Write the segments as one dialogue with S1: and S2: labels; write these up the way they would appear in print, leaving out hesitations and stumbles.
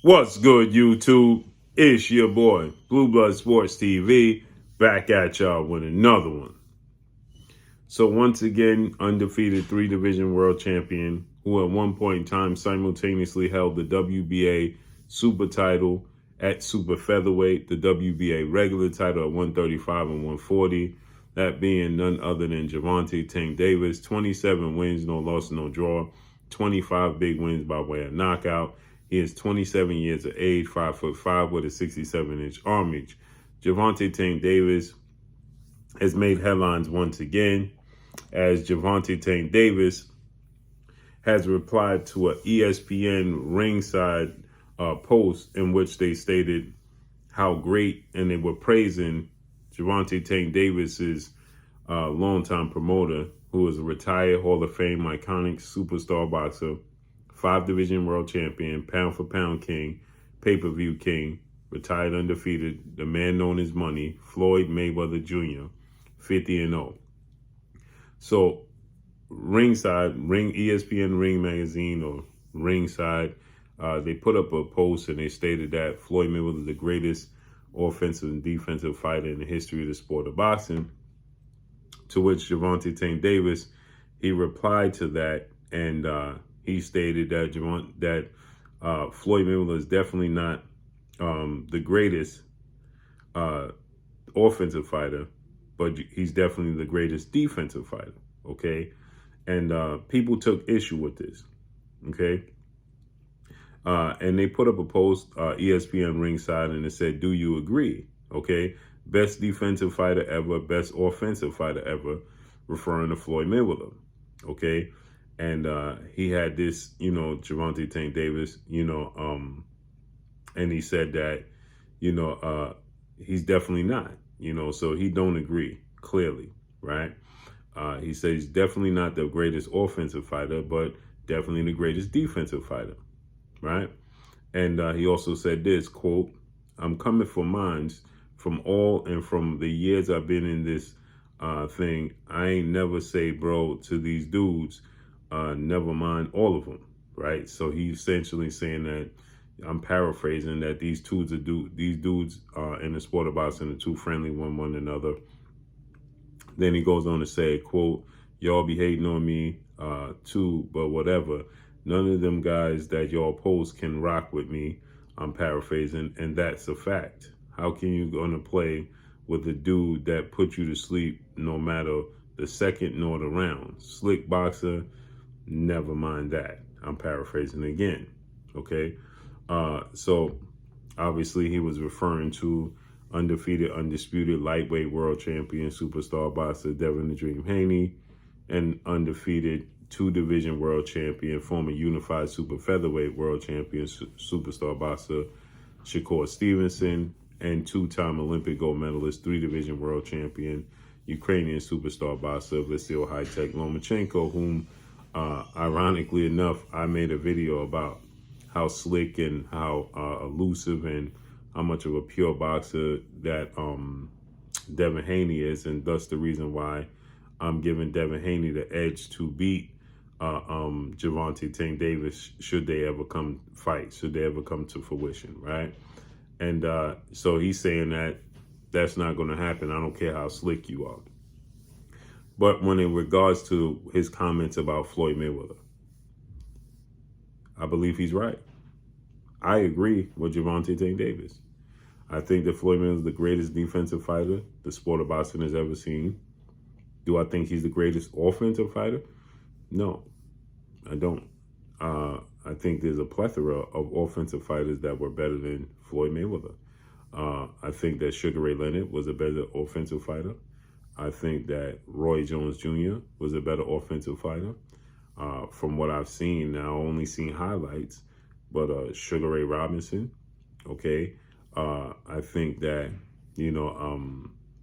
S1: What's good, YouTube? It's your boy, Blue Blood Sports TV, back at y'all with another one. So once again, undefeated three-division world champion, who at one point in time simultaneously held the WBA super title at super featherweight, the WBA regular title at 135 and 140, that being none other than Javonte Tank Davis, 27 wins, no loss, no draw, 25 big wins by way of knockout. He is 27 years of age, 5'5" with a 67-inch arm reach. Javonte Tank Davis has made headlines once again, as Javonte Tank Davis has replied to an ESPN ringside post in which they stated how great, and they were praising Javonte Tank Davis's longtime promoter, who is a retired Hall of Fame iconic superstar boxer, 5-division world champion, pound for pound king, pay-per-view king, retired undefeated, the man known as Money, Floyd Mayweather Jr., 50-0. So ESPN Ring Magazine or Ringside, they put up a post and they stated that Floyd Mayweather is the greatest offensive and defensive fighter in the history of the sport of boxing. To which Javonte Tank Davis, he replied to that, and he stated that Floyd Mayweather is definitely not the greatest offensive fighter, but he's definitely the greatest defensive fighter, okay? And people took issue with this, okay? And they put up a post, ESPN Ringside, and it said, "Do you agree?" Okay? Best defensive fighter ever, best offensive fighter ever, referring to Floyd Mayweather, okay? And he had this, Javonte Tank Davis, and he said that, he's definitely not, so he don't agree, clearly, right? He says he's definitely not the greatest offensive fighter, but definitely the greatest defensive fighter, right? And he also said this, quote, "I'm coming for mines from the years I've been in this thing. I ain't never say, bro, to these dudes, never mind all of them," right? So he's essentially saying that, I'm paraphrasing, that these dudes in the sport of boxing are too friendly one another. Then he goes on to say, quote, "Y'all be hating on me too, but whatever. None of them guys that y'all post can rock with me." I'm paraphrasing, and that's a fact. How can you gonna play with a dude that put you to sleep no matter the second nor the round? Slick boxer, never mind that. I'm paraphrasing again, okay? So obviously he was referring to undefeated, undisputed lightweight world champion, superstar boxer Devin "The Dream" Haney, and undefeated 2-division world champion, former unified super featherweight world champion, superstar boxer Shakur Stevenson, and 2-time Olympic gold medalist, 3-division world champion, Ukrainian superstar boxer Vasyl "High-Tech" Lomachenko, whom, ironically enough, I made a video about how slick and how elusive and how much of a pure boxer that Devin Haney is, and thus the reason why I'm giving Devin Haney the edge to beat Javonte Tank Davis should they ever come to fruition, right? And so he's saying that that's not going to happen. I don't care how slick you are. But when in regards to his comments about Floyd Mayweather, I believe he's right. I agree with Javonte Tank Davis. I think that Floyd Mayweather is the greatest defensive fighter the sport of boxing has ever seen. Do I think he's the greatest offensive fighter? No, I don't. I think there's a plethora of offensive fighters that were better than Floyd Mayweather. I think that Sugar Ray Leonard was a better offensive fighter. I think that Roy Jones Jr. was a better offensive fighter. From what I've seen now, only seen highlights, but Sugar Ray Robinson, okay. I think that,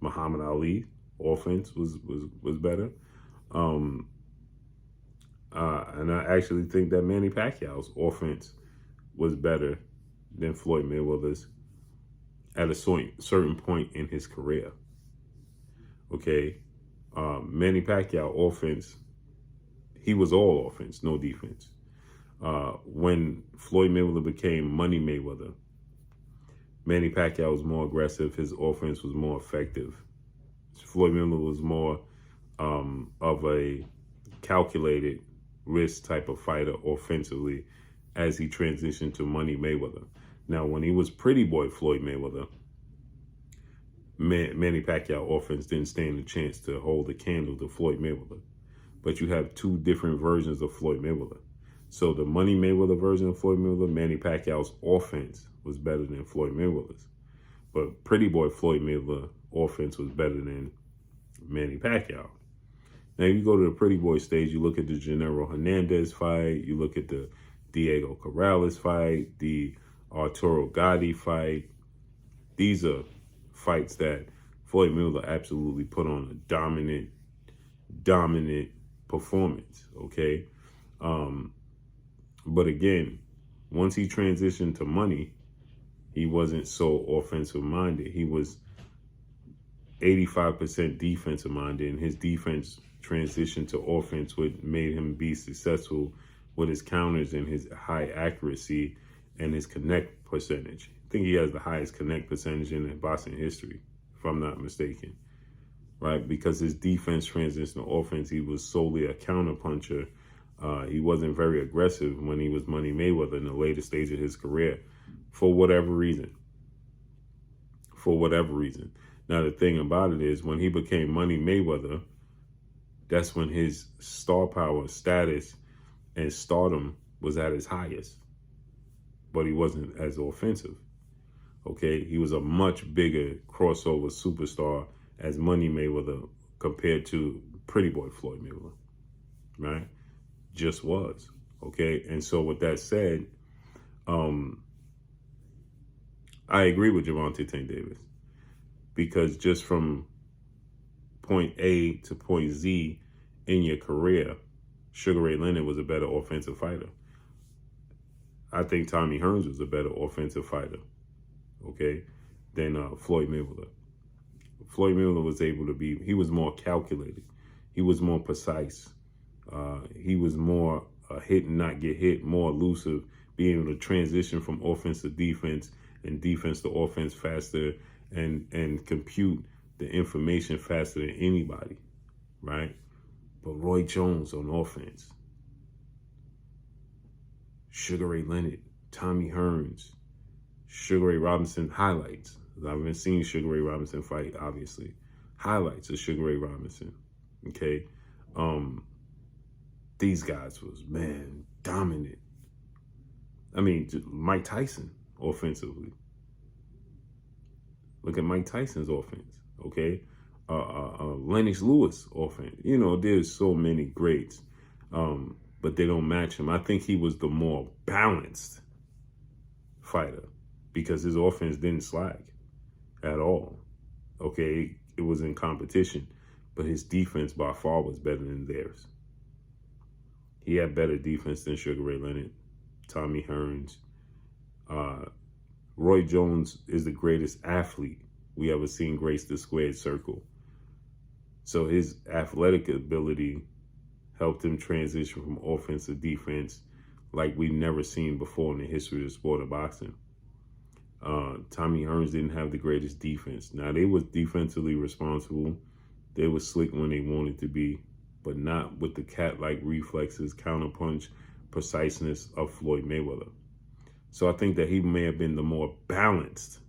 S1: Muhammad Ali offense was better. And I actually think that Manny Pacquiao's offense was better than Floyd Mayweather's at a certain point in his career. Okay. Manny Pacquiao offense, he was all offense, no defense. When Floyd Mayweather became Money Mayweather, Manny Pacquiao was more aggressive. His offense was more effective. Floyd Mayweather was more of a calculated risk type of fighter offensively as he transitioned to Money Mayweather. Now, when he was Pretty Boy Floyd Mayweather, Manny Pacquiao offense didn't stand a chance to hold a candle to Floyd Mayweather. But you have two different versions of Floyd Mayweather. So the Money Mayweather version of Floyd Mayweather, Manny Pacquiao's offense was better than Floyd Mayweather's. But Pretty Boy Floyd Mayweather offense was better than Manny Pacquiao. Now, you go to the Pretty Boy stage, you look at the Gennaro Hernandez fight, you look at the Diego Corrales fight, the Arturo Gatti fight. These are fights that Floyd Mayweather absolutely put on a dominant performance, okay? But again, once he transitioned to Money, he wasn't so offensive minded. He was 85% defensive minded, and his defense transitioned to offense, which made him be successful with his counters and his high accuracy and his connect percentage. I think he has the highest connect percentage in boxing history, if I'm not mistaken, right? Because his defense transitioned to offense, he was solely a counterpuncher. He wasn't very aggressive when he was Money Mayweather in the later stage of his career, for whatever reason. Now, the thing about it is, when he became Money Mayweather, that's when his star power, status, and stardom was at its highest. But he wasn't as offensive, okay? He was a much bigger crossover superstar as Money Mayweather compared to Pretty Boy Floyd Mayweather, right? Just was, okay? And so with that said, I agree with Javonte Tank Davis, because just from point A to point Z in your career, Sugar Ray Leonard was a better offensive fighter. I think Tommy Hearns was a better offensive fighter, okay, than Floyd Mayweather. Floyd Mayweather was able to be, he was more calculated. He was more precise. He was more hit and not get hit, more elusive, being able to transition from offense to defense and defense to offense faster, and compute the information faster than anybody, right? But Roy Jones on offense, Sugar Ray Leonard, Tommy Hearns, Sugar Ray Robinson highlights. I haven't seen Sugar Ray Robinson fight, obviously. Highlights of Sugar Ray Robinson, okay? These guys was, man, dominant. I mean, Mike Tyson offensively. Look at Mike Tyson's offense, okay? Lennox Lewis offense. You know, there's so many greats, but they don't match him. I think he was the more balanced fighter because his offense didn't slag at all, okay? It was in competition, but his defense by far was better than theirs. He had better defense than Sugar Ray Leonard, Tommy Hearns. Roy Jones is the greatest athlete we ever seen grace the squared circle. So his athletic ability helped him transition from offense to defense like we've never seen before in the history of the sport of boxing. Tommy Hearns didn't have the greatest defense. Now, they was defensively responsible. They were slick when they wanted to be, but not with the cat-like reflexes, counterpunch, preciseness of Floyd Mayweather. So I think that he may have been the more balanced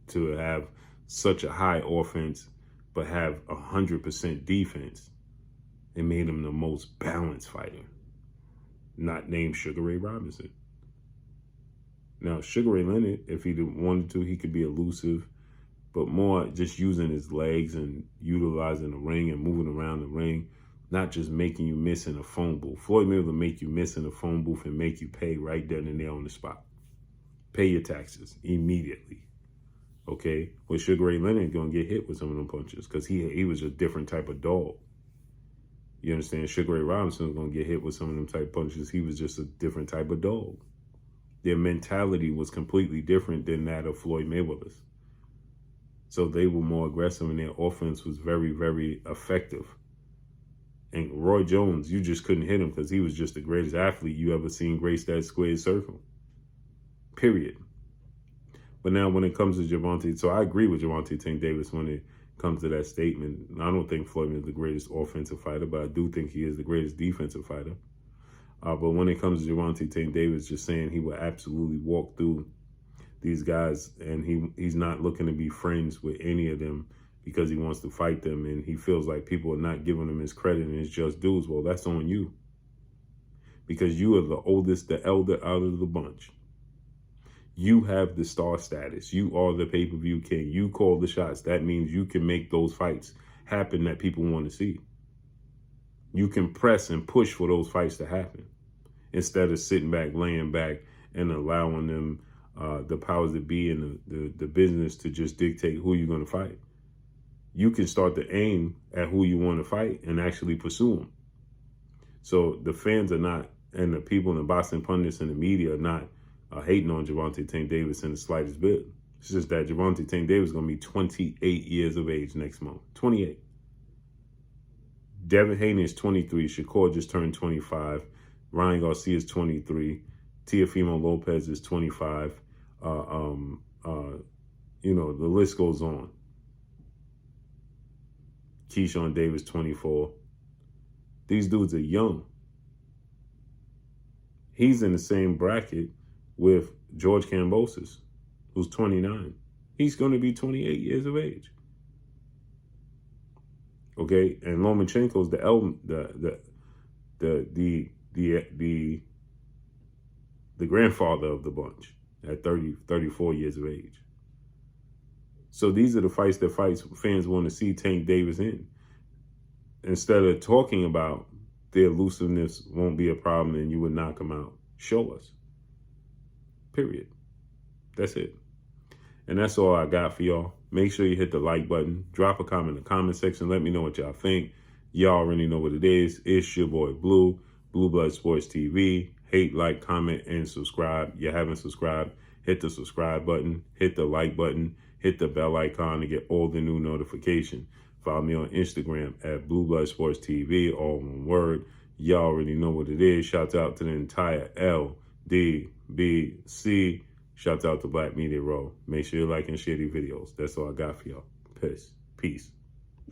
S1: to have such a high offense, but have 100% defense. It made him the most balanced fighter, not named Sugar Ray Robinson. Now, Sugar Ray Leonard, if he wanted to, he could be elusive, but more just using his legs and utilizing the ring and moving around the ring, not just making you miss in a phone booth. Floyd Mayweather make you miss in a phone booth and make you pay right then and there on the spot. Pay your taxes immediately, okay? Well, Sugar Ray Leonard going to get hit with some of them punches because he was a different type of dog. You understand? Sugar Ray Robinson was going to get hit with some of them type punches. He was just a different type of dog. Their mentality was completely different than that of Floyd Mayweather's. So they were more aggressive and their offense was very, very effective. And Roy Jones, you just couldn't hit him because he was just the greatest athlete you ever seen grace that squared circle. Period. But now when it comes to Javonte, so I agree with Javonte Tank Davis when it comes to that statement. I don't think Floyd is the greatest offensive fighter, but I do think he is the greatest defensive fighter. But when it comes to Javonte Tank Davis just saying he would absolutely walk through these guys and he's not looking to be friends with any of them because he wants to fight them and he feels like people are not giving him his credit and it's just dudes. Well, that's on you. Because you are the oldest, the elder out of the bunch. You have the star status. You are the pay-per-view king. You call the shots. That means you can make those fights happen that people want to see. You can press and push for those fights to happen instead of sitting back, laying back, and allowing them, the powers that be in the business to just dictate who you're going to fight. You can start to aim at who you want to fight and actually pursue them. So the fans are not, and the people in the boxing pundits and the media are not hating on Javonte Tank Davis in the slightest bit. It's just that Javonte Tank Davis is going to be 28 years of age next month. 28. Devin Haney is 23. Shakur just turned 25. Ryan Garcia is 23. Teofimo Lopez is 25. The list goes on. Keyshawn Davis, 24. These dudes are young. He's in the same bracket with George Kambosos, who's 29. He's going to be 28 years of age. Okay, and Lomachenko's the grandfather of the bunch at 34 years of age. So these are the fights that fans want to see Tank Davis in. Instead of talking about the elusiveness won't be a problem and you would knock him out, show us. Period. That's it. And that's all I got for y'all. Make sure you hit the like button. Drop a comment in the comment section. Let me know what y'all think. Y'all already know what it is. It's your boy Blue, Blue Blood Sports TV. Hate, like, comment, and subscribe. You haven't subscribed, hit the subscribe button, hit the like button, hit the bell icon to get all the new notifications. Follow me on Instagram at Blue Blood Sports TV, all one word. Y'all already know what it is. Shout out to the entire LDBC. Shout out to Black Media Row. Make sure you like and share these videos. That's all I got for y'all. Peace.